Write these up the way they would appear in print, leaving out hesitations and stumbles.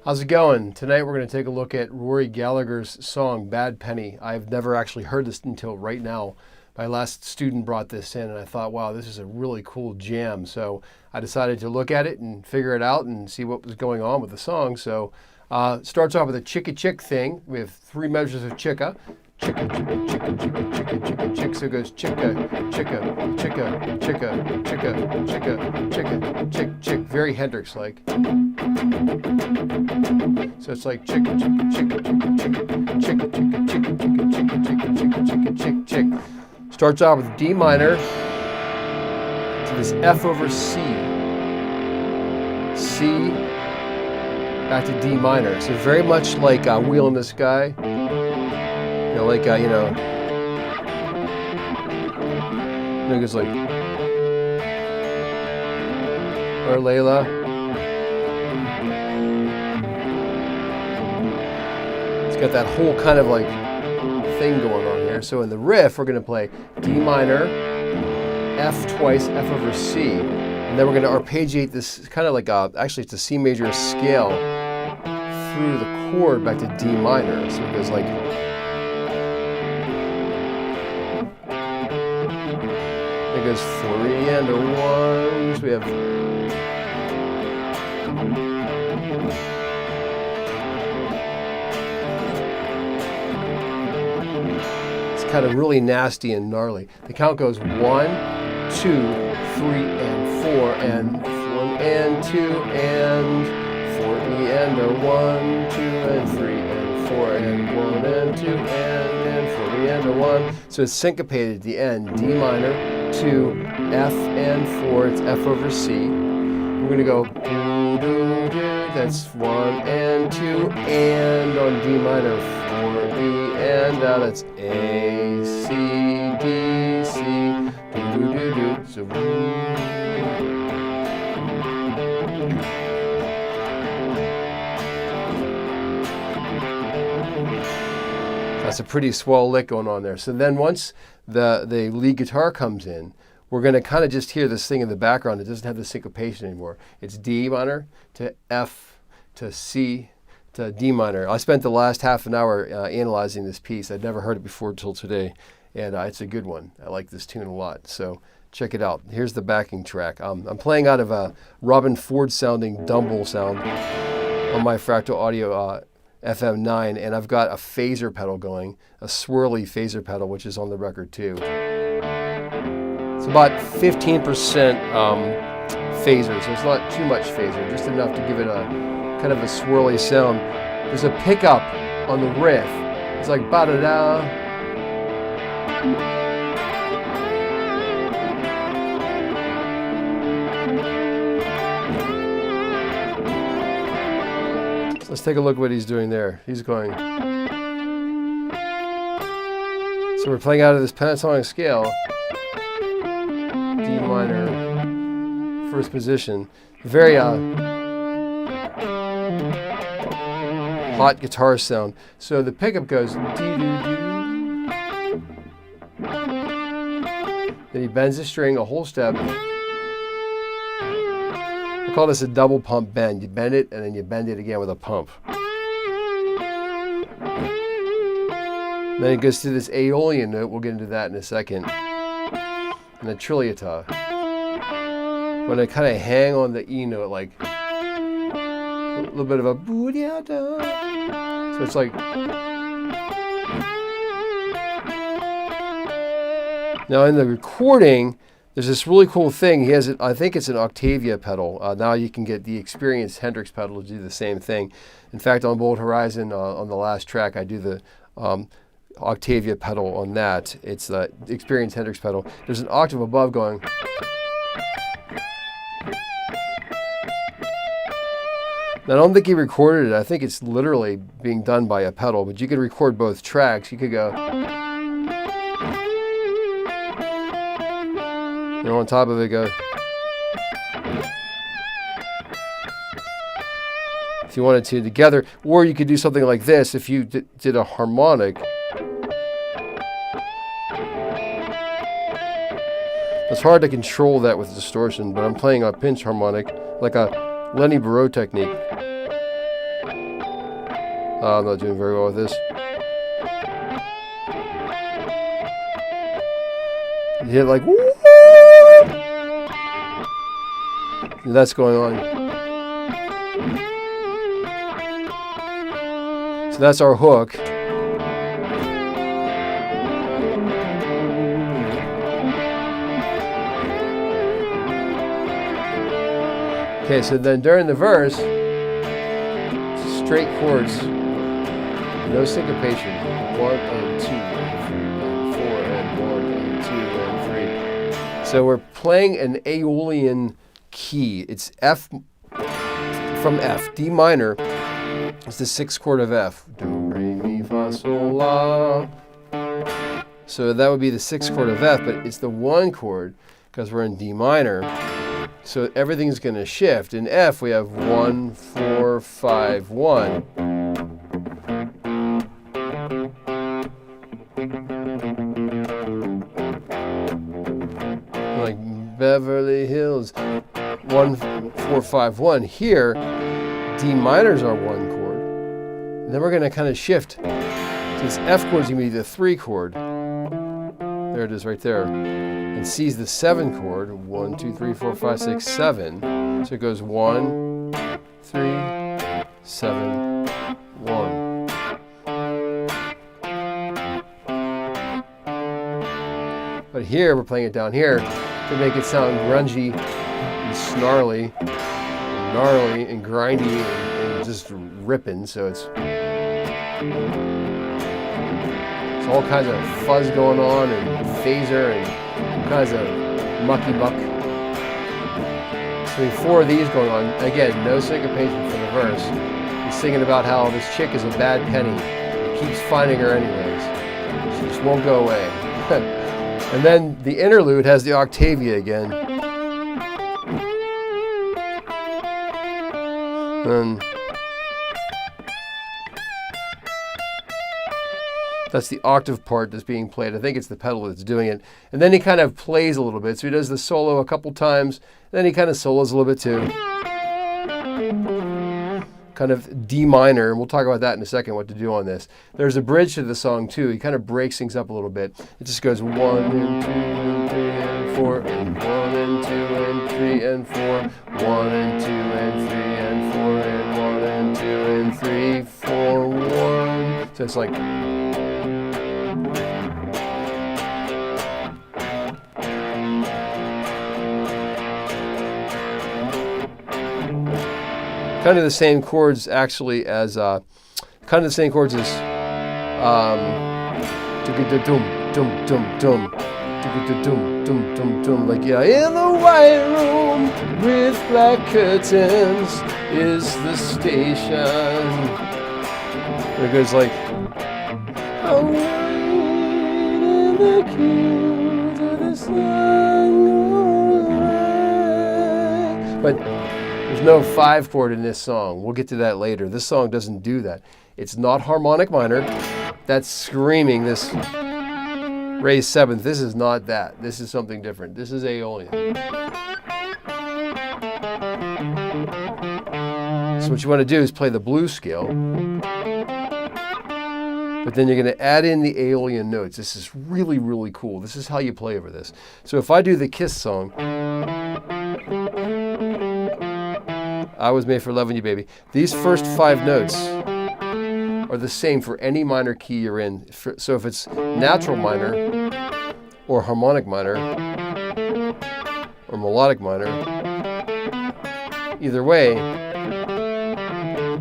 How's it going? Tonight we're going to take a look at Rory Gallagher's song, Bad Penny. I've never actually heard this until right now. My last student brought this in and I thought, wow, this is a really cool jam. So I decided to look at it and figure it out and see what was going on with the song. So it starts off with a chicka chick thing. We have 3 measures of chicka. Chicka, chicka, chicka, chicka, chicka, chicka, chick. So it goes chicka, chicka, chicka, chicka, chicka, chicka, chicka, chick, chick. Very Hendrix-like. So it's like chicka, chicka, chicka, chicka, chicka, chicka, chicka, chicka, chicka, chicka, chicka, chicka, chick, chick. Starts out with D minor to this F over C. C back to D minor. So very much like Wheel in the Sky. You know, like, it goes like, or Layla. It's got that whole kind of like thing going on here. So in the riff, we're going to play D minor, F twice, F over C. And then we're going to arpeggiate this kind of like, actually it's a C major scale through the chord back to D minor. So it goes like, it goes 3 and a 1. So we have it's kind of really nasty and gnarly. The count goes 1, 2, 3, and 4, and 1 and 2 and 4 and a 1, 2 and 3 and 4 and 1 and 2 and 4 and a 1. So it's syncopated at the end. D minor. 2, F and 4, it's F over C. We're going to go, that's 1 and 2, and on D minor, 4, E, and that's A, C, D, C, so, that's a pretty swell lick going on there. So then once the lead guitar comes in, we're going to kind of just hear this thing in the background. It doesn't have the syncopation anymore. It's D minor to F to C to D minor. I spent the last half an hour analyzing this piece. I'd never heard it before until today, and it's a good one. I like this tune a lot. So check it out. Here's the backing track. I'm playing out of a Robin Ford sounding Dumble sound on my Fractal Audio FM9, and I've got a phaser pedal going, a swirly phaser pedal, which is on the record too. It's about 15% phaser, so it's not too much phaser, just enough to give it a kind of a swirly sound. There's a pickup on the riff. It's like ba-da-da. Let's take a look at what he's doing there. He's going. So we're playing out of this pentatonic scale. D minor, first position. Very hot guitar sound. So the pickup goes dee-doo-doo. Then he bends the string a whole step. We call this a double pump bend. You bend it and then you bend it again with a pump. Then it goes to this Aeolian note. We'll get into that in a second. And the trilliata. When I kind of hang on the E note, like a little bit of a boo-dia-da. So it's like. Now in the recording, there's this really cool thing. He has it. I think it's an Octavia pedal. Now you can get the experienced Hendrix pedal to do the same thing. In fact, on Bold Horizon, on the last track, I do the Octavia pedal on that. It's the experienced Hendrix pedal. There's an octave above going. Now, I don't think he recorded it. I think it's literally being done by a pedal, but you could record both tracks. You could go. And on top of it go. If you wanted to together, or you could do something like this if you did a harmonic. It's hard to control that with distortion, but I'm playing a pinch harmonic, like a Lenny Barreau technique. I'm not doing very well with this. You hit like, woo! That's going on. So that's our hook. Okay, so then during the verse, straight chords, no syncopation. 1 and 2 and 3 and 4 and 1 and 2 and 3. So we're playing an Aeolian key. It's F from F. D minor is the 6th chord of F. Do, re, mi, fa, sol, la. So that would be the 6th chord of F, but it's the 1 chord because we're in D minor. So everything's going to shift. In F, we have 1, 4, 5, 1. Like Beverly Hills, 1, 4, 5, 1. Here, D minor is our 1 chord. And then we're going to kind of shift. So this F chord is going to be the 3 chord. There it is right there. And C's the 7 chord. 1, 2, 3, 4, 5, 6, 7. So it goes 1, 3, 7, 1. But here we're playing it down here to make it sound grungy and snarly, gnarly and grindy and just ripping. So it's all kinds of fuzz going on and phaser and all kinds of mucky buck. So 4 of these going on. Again, no syncopation for the verse. He's singing about how this chick is a bad penny. He keeps finding her anyways. She just won't go away. And then the interlude has the Octavia again. And that's the octave part that's being played. I think it's the pedal that's doing it. And then he kind of plays a little bit. So he does the solo a couple times. Then he kind of solos a little bit too. Kind of D minor, and we'll talk about that in a second, what to do on this. There's a bridge to the song too. He kind of breaks things up a little bit. It just goes 1 and 2 and 3 and 4 and 1 and 2 and 3 and 4, 1 and 2 and 3 and 4 and 1 and 2 and 3, 4, 1. So it's like kind of the same chords actually as like yeah, in the white room with black curtains is the station. It goes like away in the keys of the sun. But there's no 5 chord in this song. We'll get to that later. This song doesn't do that. It's not harmonic minor. That's screaming this raised 7th. This is not that. This is something different. This is Aeolian. So what you want to do is play the blues scale, but then you're going to add in the Aeolian notes. This is really, really cool. This is how you play over this. So if I do the Kiss song, I was made for loving you, baby. These first 5 notes are the same for any minor key you're in. So if it's natural minor, or harmonic minor, or melodic minor, either way,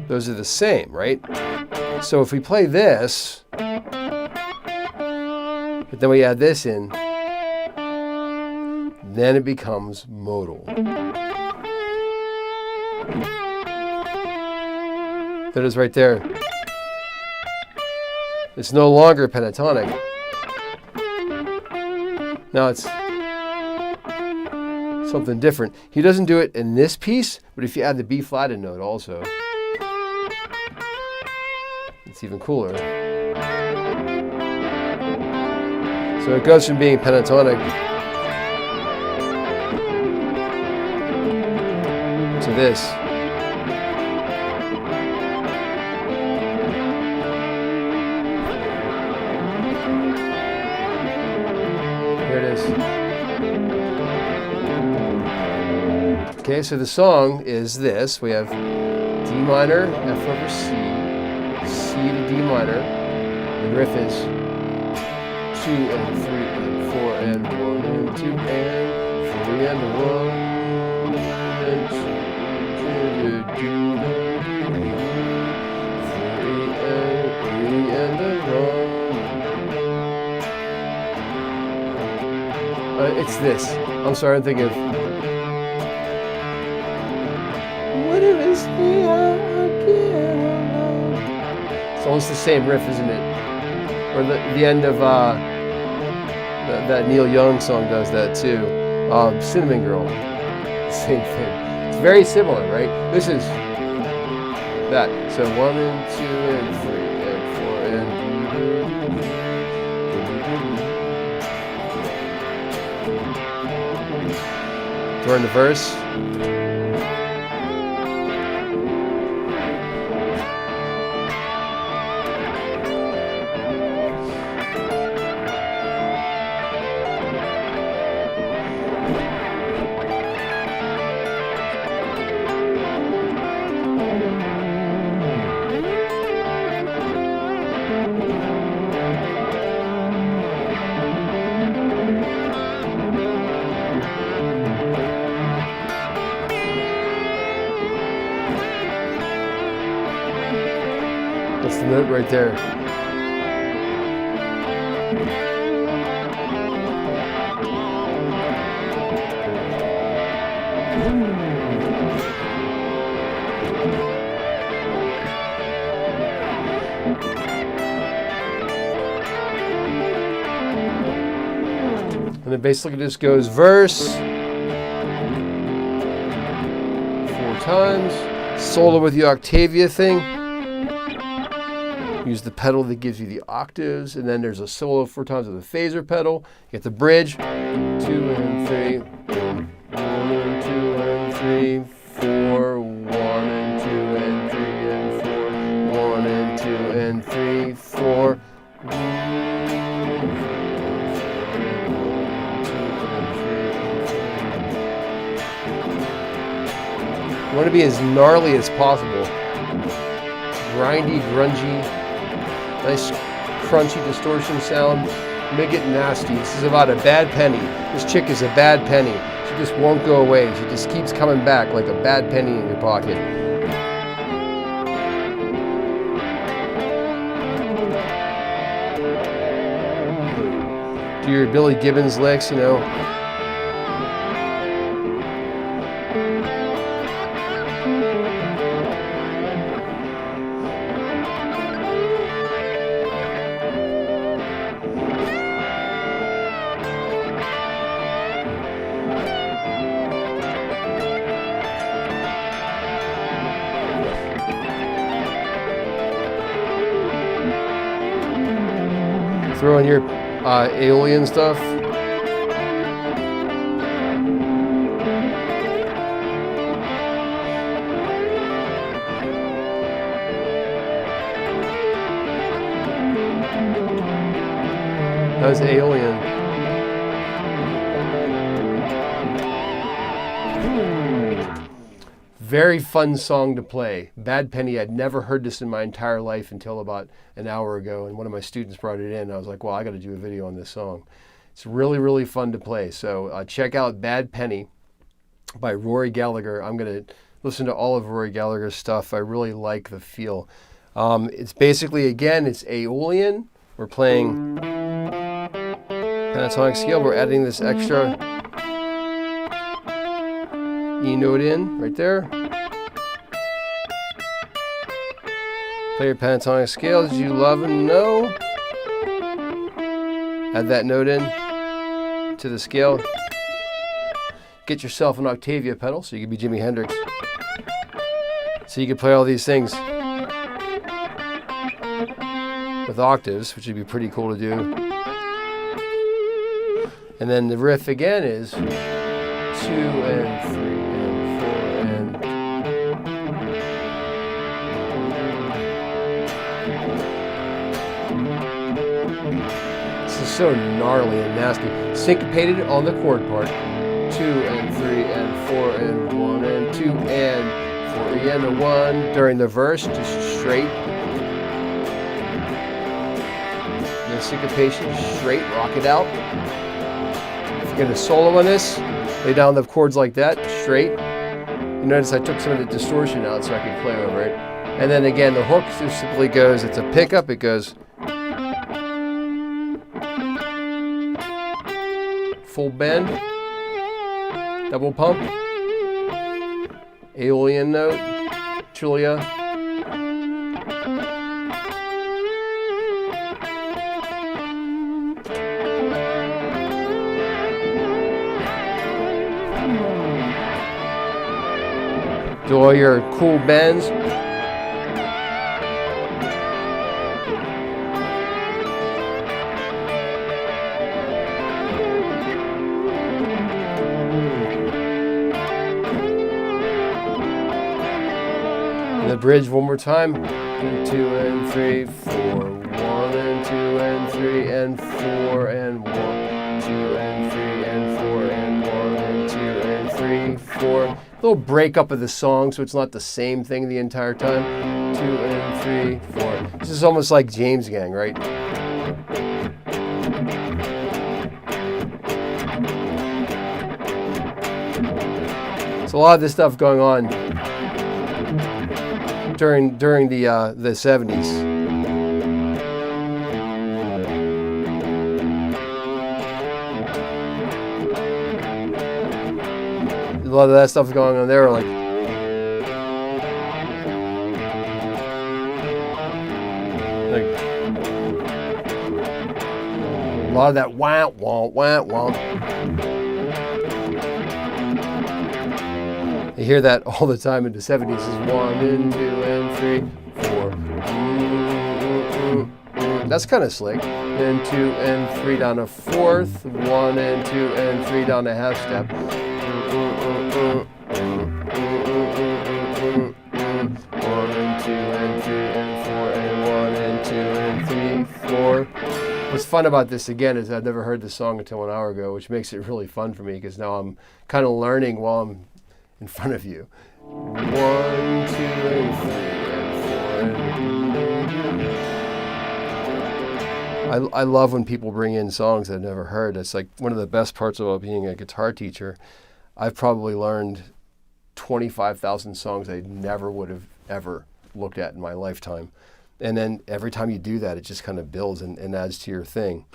those are the same, right? So if we play this, but then we add this in, then it becomes modal. That is right there. It's no longer pentatonic. Now it's something different. He doesn't do it in this piece, but if you add the B flatted note also, it's even cooler. So it goes from being pentatonic to this. Here it is. Okay, so the song is this. We have D minor, F over C, C to D minor. The riff is 2 and 3 and 4 and 1 and 2 and 3 and 1 and 2 and 3 and 1. It's this. I'm sorry, I'm thinking of. What it is here again. It's almost the same riff, isn't it? Or the end of that Neil Young song does that too. Cinnamon Girl. Same thing. It's very similar, right? This is that. So 1 and 2 and 3 and 4 and during the verse. That's the note right there. And it basically just goes verse 4 times, solo with the Octavia thing. Use the pedal that gives you the octaves, and then there's a solo 4 times with a phaser pedal. You get the bridge, 2 and 3, 1 and 2 and 3, 4, 1 and 2 and 3 and 4, 1 and 2 and 3, 4. You want to be as gnarly as possible. Grindy, grungy, nice crunchy distortion sound. Make it nasty. This is about a bad penny. This chick is a bad penny. She just won't go away. She just keeps coming back like a bad penny in your pocket. Do your Billy Gibbons licks, you know. Throw in your Aeolian stuff. That was Aeolian. Very fun song to play. Bad Penny, I'd never heard this in my entire life until about an hour ago, and one of my students brought it in. I was like, well, I got to do a video on this song. It's really, really fun to play. So check out Bad Penny by Rory Gallagher. I'm going to listen to all of Rory Gallagher's stuff. I really like the feel. It's basically, again, it's Aeolian. We're playing pentatonic scale. We're adding this extra E note in right there. Play your pentatonic scales you love and know. Add that note in to the scale. Get yourself an Octavia pedal so you can be Jimi Hendrix. So you can play all these things with octaves, which would be pretty cool to do. And then the riff again is 2 and 3 and 4 and this is so gnarly and nasty. Syncopated on the chord part. 2 and 3 and 4 and 1 and 2 and 4 and a 1 during the verse, just straight. The syncopation, straight, rock it out. If you're going to solo on this, lay down the chords like that, straight. You notice I took some of the distortion out so I could play over it. And then again, the hook just simply goes, it's a pickup, it goes full bend, double pump, Aeolian note, Julia. Do all your cool bends. And the bridge one more time. 2 and 3, 4, 1 and 2 and 3 and 4 and 1, 2 and 3 and 4 and 1 and 2 and 3, 4. Little breakup of the song, so it's not the same thing the entire time. 2 and 3, 4. This is almost like James Gang, right? So a lot of this stuff going on during the 70s. A lot of that stuff going on there, like a lot of that wah wah wah wah. You hear that all the time in the 70s. Is 1 and 2 and 3, 4. That's kind of slick. Then 2 and 3 down a fourth. 1 and 2 and 3 down a half step. 1 and 2 and 3 and 4 and 1 and 2 and 3, 4. What's fun about this again is I've never heard this song until an hour ago, which makes it really fun for me because now I'm kind of learning while I'm in front of you. 1, 2 and 3 and 4. I love when people bring in songs I've never heard. It's like one of the best parts about being a guitar teacher. I've probably learned 25,000 songs I never would have ever looked at in my lifetime. And then every time you do that, it just kind of builds and adds to your thing.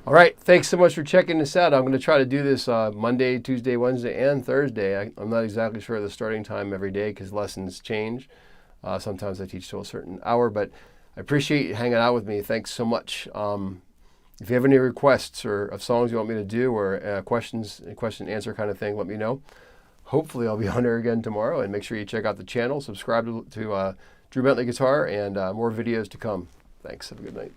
All right, thanks so much for checking this out. I'm going to try to do this Monday, Tuesday, Wednesday, and Thursday. I'm not exactly sure of the starting time every day because lessons change. Sometimes I teach till a certain hour, but I appreciate you hanging out with me. Thanks so much. If you have any requests or of songs you want me to do, or question and answer kind of thing, let me know. Hopefully I'll be on there again tomorrow, and make sure you check out the channel, subscribe to Drew Bentley Guitar, and more videos to come. Thanks. Have a good night.